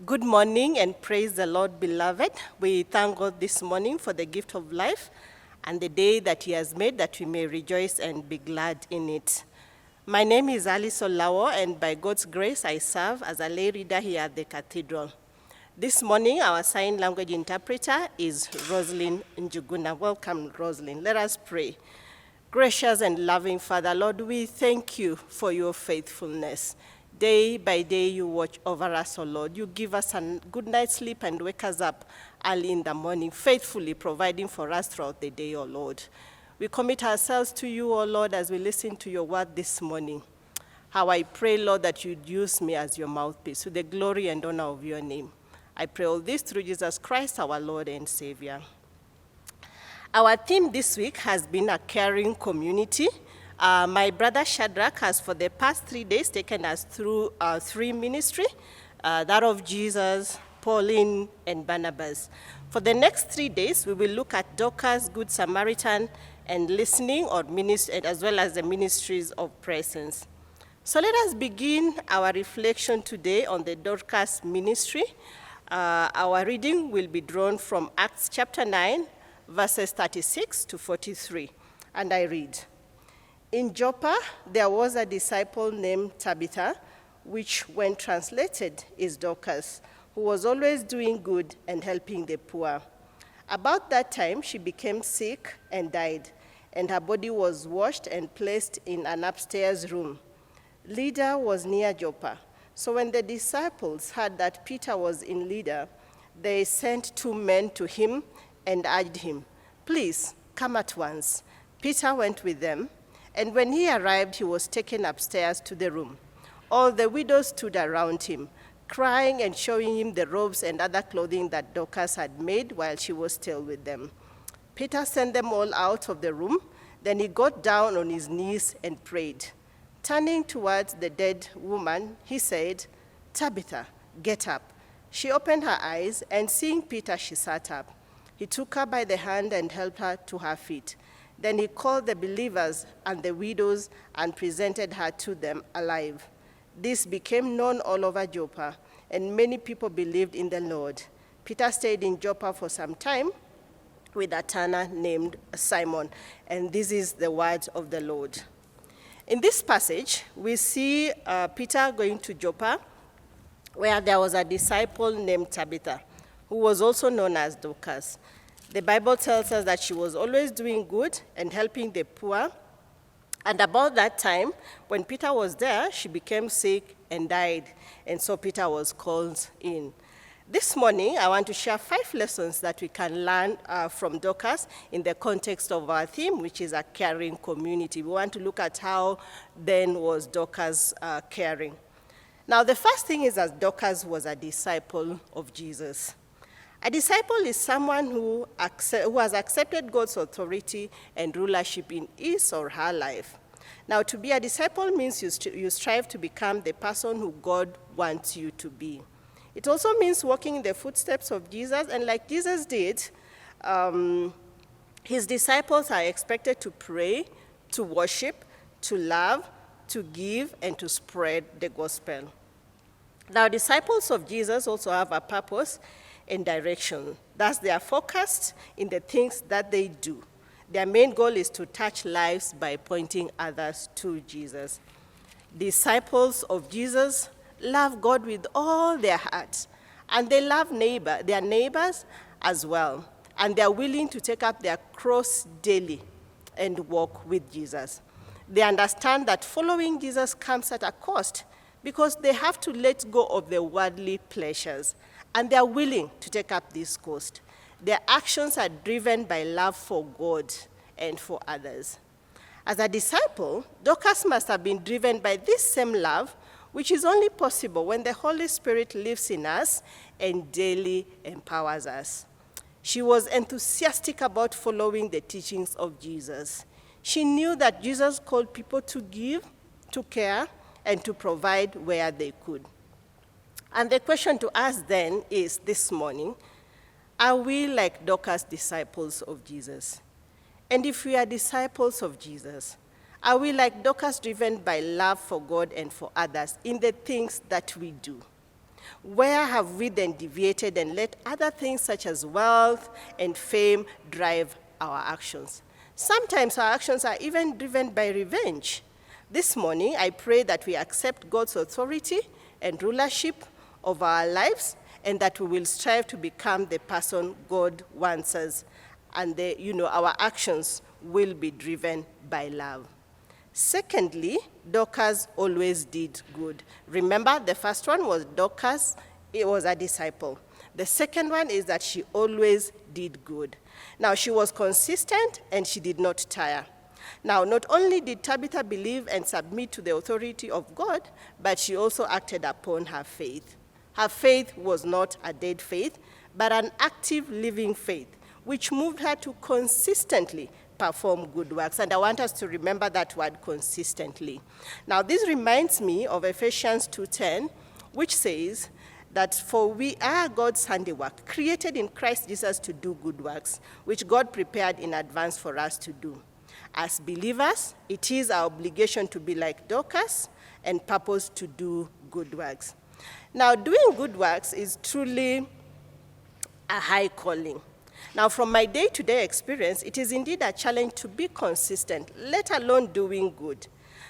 Good morning and praise the Lord, beloved. We thank God this morning for the gift of life and the day that He has made, that we may rejoice and be glad in it. My name is Alice Olawo, and by God's grace, I serve as a lay reader here at the cathedral. This morning, our sign language interpreter is Rosalind Njuguna. Welcome, Rosalind. Let us pray. Gracious and loving Father, Lord, we thank you for your faithfulness. Day by day, you watch over us, O Lord. You give us a good night's sleep and wake us up early in the morning, faithfully providing for us throughout the day, O Lord. We commit ourselves to you, O Lord, as we listen to your word this morning. How I pray, Lord, that you'd use me as your mouthpiece to the glory and honor of your name. I pray all this through Jesus Christ, our Lord and Savior. Our theme this week has been a caring community. My brother Shadrach has, for the past 3 days, taken us through three ministry, that of Jesus, Pauline, and Barnabas. For the next 3 days, we will look at Dorcas, Good Samaritan, and listening, or ministry, as well as the ministries of presence. So let us begin our reflection today on the Dorcas ministry. Our reading will be drawn from Acts chapter 9, verses 36 to 43, and I read. In Joppa, there was a disciple named Tabitha, which when translated is Dorcas, who was always doing good and helping the poor. About that time, she became sick and died, and her body was washed and placed in an upstairs room. Lydda was near Joppa, so when the disciples heard that Peter was in Lydda, they sent 2 men to him and urged him, "Please, come at once." Peter went with them, and when he arrived, he was taken upstairs to the room. All the widows stood around him, crying and showing him the robes and other clothing that Dorcas had made while she was still with them. Peter sent them all out of the room. Then he got down on his knees and prayed. Turning towards the dead woman, he said, "Tabitha, get up." She opened her eyes, and seeing Peter, she sat up. He took her by the hand and helped her to her feet. Then he called the believers and the widows and presented her to them alive. This became known all over Joppa, and many people believed in the Lord. Peter stayed in Joppa for some time with a tanner named Simon, and this is the word of the Lord. In this passage, we see Peter going to Joppa, where there was a disciple named Tabitha, who was also known as Dorcas. The Bible tells us that she was always doing good and helping the poor. And about that time, when Peter was there, she became sick and died. And so Peter was called in. This morning, I want to share 5 lessons that we can learn from Dorcas in the context of our theme, which is a caring community. We want to look at how then was Dorcas caring. Now, the first thing is that Dorcas was a disciple of Jesus. A disciple is someone who has accepted God's authority and rulership in his or her life. Now, to be a disciple means you strive to become the person who God wants you to be. It also means walking in the footsteps of Jesus, and like Jesus did, his disciples are expected to pray, to worship, to love, to give, and to spread the gospel. Now, disciples of Jesus also have a purpose and direction. Thus, they are focused in the things that they do. Their main goal is to touch lives by pointing others to Jesus. Disciples of Jesus love God with all their hearts, and they love their neighbors as well, and they are willing to take up their cross daily and walk with Jesus. They understand that following Jesus comes at a cost because they have to let go of their worldly pleasures, and they are willing to take up this cost. Their actions are driven by love for God and for others. As a disciple, Dorcas must have been driven by this same love, which is only possible when the Holy Spirit lives in us and daily empowers us. She was enthusiastic about following the teachings of Jesus. She knew that Jesus called people to give, to care, and to provide where they could. And the question to us then is this morning, are we like Dorcas, disciples of Jesus? And if we are disciples of Jesus, are we like Dorcas, driven by love for God and for others in the things that we do? Where have we then deviated and let other things such as wealth and fame drive our actions? Sometimes our actions are even driven by revenge. This morning, I pray that we accept God's authority and rulership of our lives, and that we will strive to become the person God wants us, and our actions will be driven by love. Secondly, Dorcas always did good. Remember, the first one was Dorcas, it was a disciple. The second one is that she always did good. Now, she was consistent and she did not tire. Now, not only did Tabitha believe and submit to the authority of God, but she also acted upon her faith. Her faith was not a dead faith, but an active living faith, which moved her to consistently perform good works. And I want us to remember that word, consistently. Now, this reminds me of Ephesians 2:10, which says that for we are God's handiwork, created in Christ Jesus to do good works, which God prepared in advance for us to do. As believers, it is our obligation to be like Dorcas and purpose to do good works. Now, doing good works is truly a high calling. Now, from my day-to-day experience, it is indeed a challenge to be consistent, let alone doing good.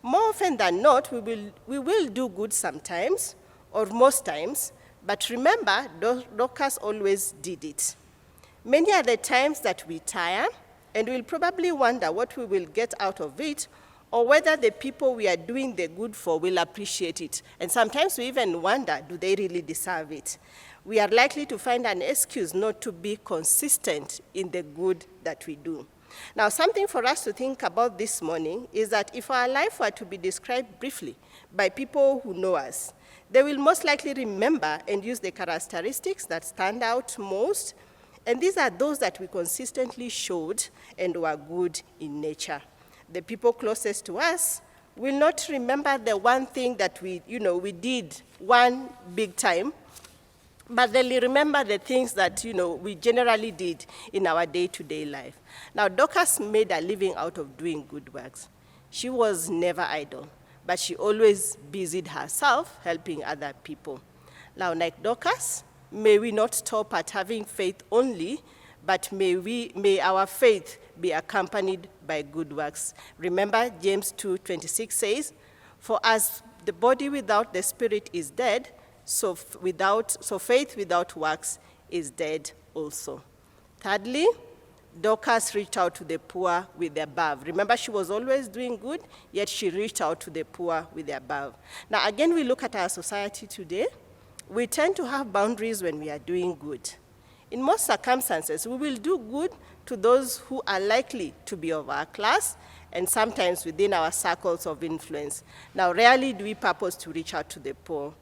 More often than not, we will do good sometimes, or most times, but remember, Dorcas always did it. Many are the times that we tire, and we'll probably wonder what we will get out of it, or whether the people we are doing the good for will appreciate it. And sometimes we even wonder, do they really deserve it? We are likely to find an excuse not to be consistent in the good that we do. Now, something for us to think about this morning is that if our life were to be described briefly by people who know us, they will most likely remember and use the characteristics that stand out most, and these are those that we consistently showed and were good in nature. The people closest to us will not remember the one thing that we did one big time, but they'll remember the things that, we generally did in our day-to-day life. Now, Dorcas made a living out of doing good works. She was never idle, but she always busied herself helping other people. Now, like Dorcas, may we not stop at having faith only, but may our faith be accompanied by good works. Remember, James 2:26 says, "For as the body without the spirit is dead, so faith without works is dead also." Thirdly, Dorcas reached out to the poor with the above. Remember, she was always doing good, yet she reached out to the poor with the above. Now, again, we look at our society today. We tend to have boundaries when we are doing good. In most circumstances, we will do good to those who are likely to be of our class and sometimes within our circles of influence. Now, rarely do we purpose to reach out to the poor.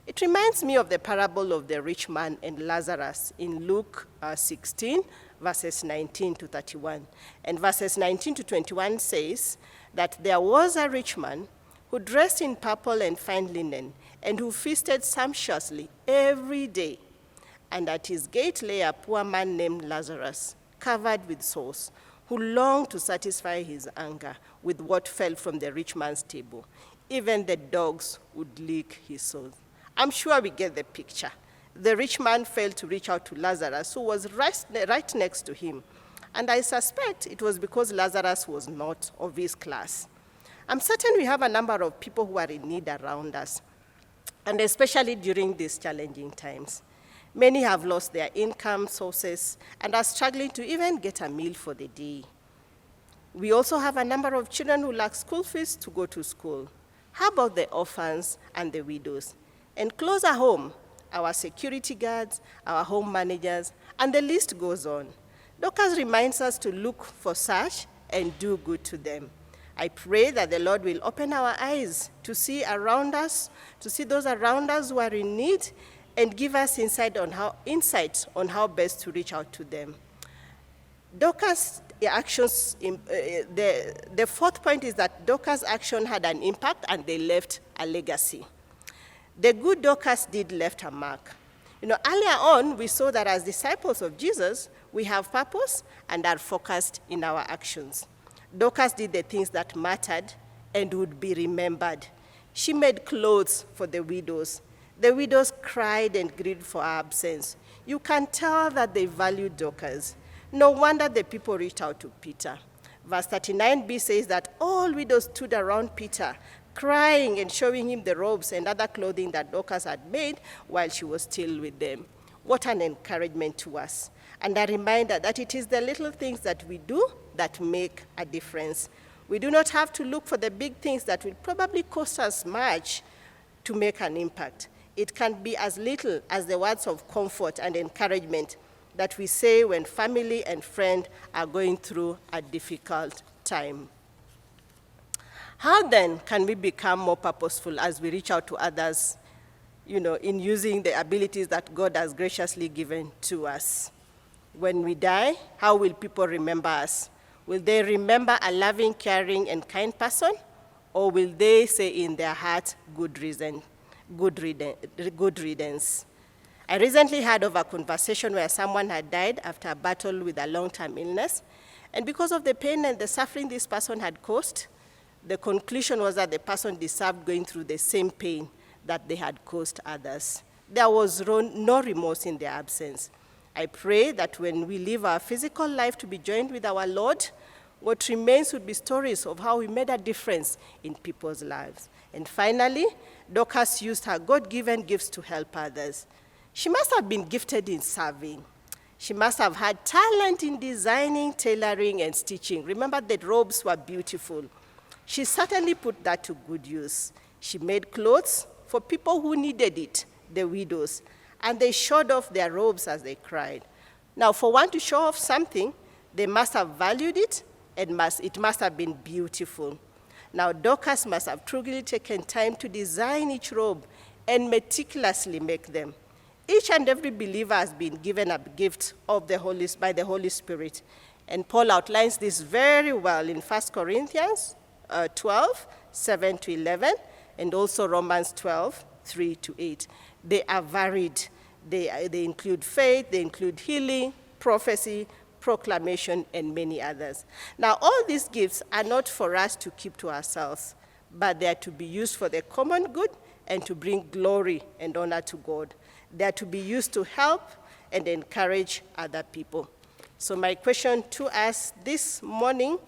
It reminds me of the parable of the rich man and Lazarus in Luke 16, verses 19 to 31. And verses 19 to 21 says that there was a rich man who dressed in purple and fine linen and who feasted sumptuously every day. And at his gate lay a poor man named Lazarus, covered with sores, who longed to satisfy his hunger with what fell from the rich man's table. Even the dogs would lick his sores. I'm sure we get the picture. The rich man failed to reach out to Lazarus, who was right next to him. And I suspect it was because Lazarus was not of his class. I'm certain we have a number of people who are in need around us, and especially during these challenging times. Many have lost their income sources and are struggling to even get a meal for the day. We also have a number of children who lack school fees to go to school. How about the orphans and the widows? And closer home, our security guards, our home managers, and the list goes on. Dorcas reminds us to look for such and do good to them. I pray that the Lord will open our eyes to see around us, to see those around us who are in need, and give us insight on how best to reach out to them. Dorcas' actions, the fourth point is that Dorcas' action had an impact and they left a legacy. The good Dorcas did left a mark. Earlier on, we saw that as disciples of Jesus, we have purpose and are focused in our actions. Dorcas did the things that mattered and would be remembered. She made clothes for the widows. The widows cried and grieved for her absence. You can tell that they valued Dorcas. No wonder the people reached out to Peter. Verse 39b says that all widows stood around Peter, crying and showing him the robes and other clothing that Dorcas had made while she was still with them. What an encouragement to us, and a reminder that it is the little things that we do that make a difference. We do not have to look for the big things that will probably cost us much to make an impact. It can be as little as the words of comfort and encouragement that we say when family and friends are going through a difficult time. How then can we become more purposeful as we reach out to others, in using the abilities that God has graciously given to us? When we die, how will people remember us? Will they remember a loving, caring, and kind person? Or will they say in their heart, good riddance? I recently heard of a conversation where someone had died after a battle with a long-term illness. And because of the pain and the suffering this person had caused, the conclusion was that the person deserved going through the same pain that they had caused others. There was no remorse in their absence. I pray that when we live our physical life to be joined with our Lord, what remains would be stories of how we made a difference in people's lives. And finally, Dorcas used her God-given gifts to help others. She must have been gifted in serving. She must have had talent in designing, tailoring, and stitching. Remember, the robes were beautiful. She certainly put that to good use. She made clothes for people who needed it, the widows, and they showed off their robes as they cried. Now, for one to show off something, they must have valued it, and it must have been beautiful. Now, Dorcas must have truly taken time to design each robe and meticulously make them. Each and every believer has been given a gift by the Holy Spirit. And Paul outlines this very well in 1 Corinthians 12, 7 to 11, and also Romans 12, 3 to 8. They are varied. They include faith, they include healing, prophecy, proclamation, and many others. Now, all these gifts are not for us to keep to ourselves, but they are to be used for the common good and to bring glory and honor to God. They are to be used to help and encourage other people. So my question to us this morning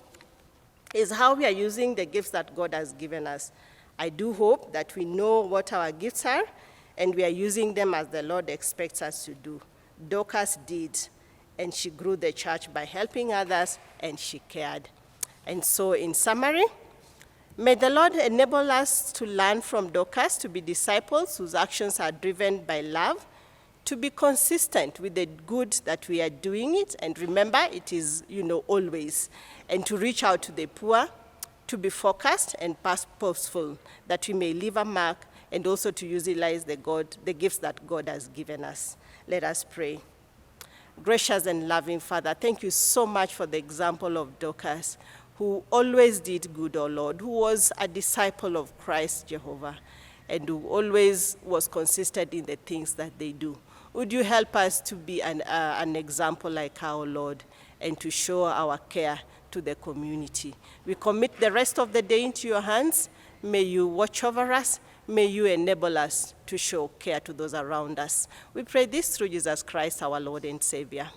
is how we are using the gifts that God has given us. I do hope that we know what our gifts are, and we are using them as the Lord expects us to do. Dorcas did, and she grew the church by helping others, and she cared. And so in summary, may the Lord enable us to learn from Dorcas to be disciples whose actions are driven by love, to be consistent with the good that we are doing it, and remember it is, always, and to reach out to the poor, to be focused and purposeful, that we may leave a mark, and also to utilize the gifts that God has given us. Let us pray. Gracious and loving Father, thank you so much for the example of Dorcas, who always did good, O Lord, who was a disciple of Christ, Jehovah, and who always was consistent in the things that they do. Would you help us to be an example like our Lord, and to show our care to the community? We commit the rest of the day into your hands. May you watch over us. May you enable us to show care to those around us. We pray this through Jesus Christ, our Lord and Savior.